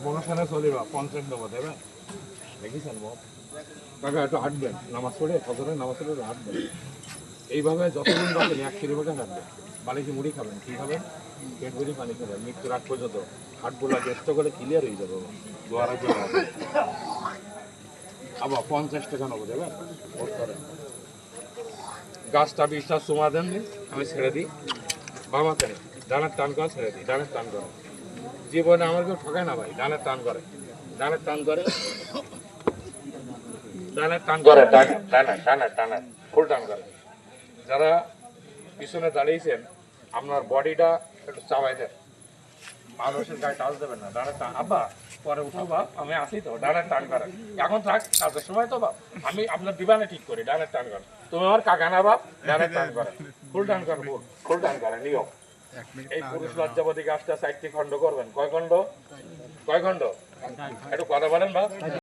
বনখানে চলিবা 50 নেবো দেবেন দেখেছেন বাপ কাকা একটু হাঁটবেন নামাজ পড়ে ফজরের নামাজ পড়ে হাঁটবেন এইভাবে যতদিন বাঁচেন 1 কিলোমিটার হাঁটবেন বালিশে মুড়ি খাবেন কি খাবেন পেট ভরি পানি খাবেন মৃত্যুর আগ পর্যন্ত হাটগুলা গেস্ট করে ক্লিয়ার হয়ে যাবে দোয়ারা জন্য আবার 50 টাকা নেবো দেবেন ভোট করেন গাছটা বিশ্বাস তোমা দেন আমি ছেড়ে দিই বাবা কেন ডানের টান করে ছেড়ে দিই ডানের টান করে জীবনে আমার কেউ ঠকায় না ভাই ডানের টান করে ডানের টান করে ডানের টান করে টানা ফুল টান করে যারা পিছনে দাঁড়িয়েছেন আপনার বডিটা একটু চাপাই দেন মানুষের গায়ে টাচ দেবেন না ডানের টান আব্বা পরে উঠো বাপ আমি আসি তো ডানের টান করে এখন থাক কাজের সময় তো বাপ আমি আপনার দিবানে ঠিক করি ডানের টান করে তুমি আমার কাকা না বাপ ডানের টান করে ফুল টান করে ফুল টান করে নিয়ম এই পুরুষ লজ্জাপতি গাছটা 4টি খণ্ড করবেন কয় খণ্ড একটু কথা বলেন বাপ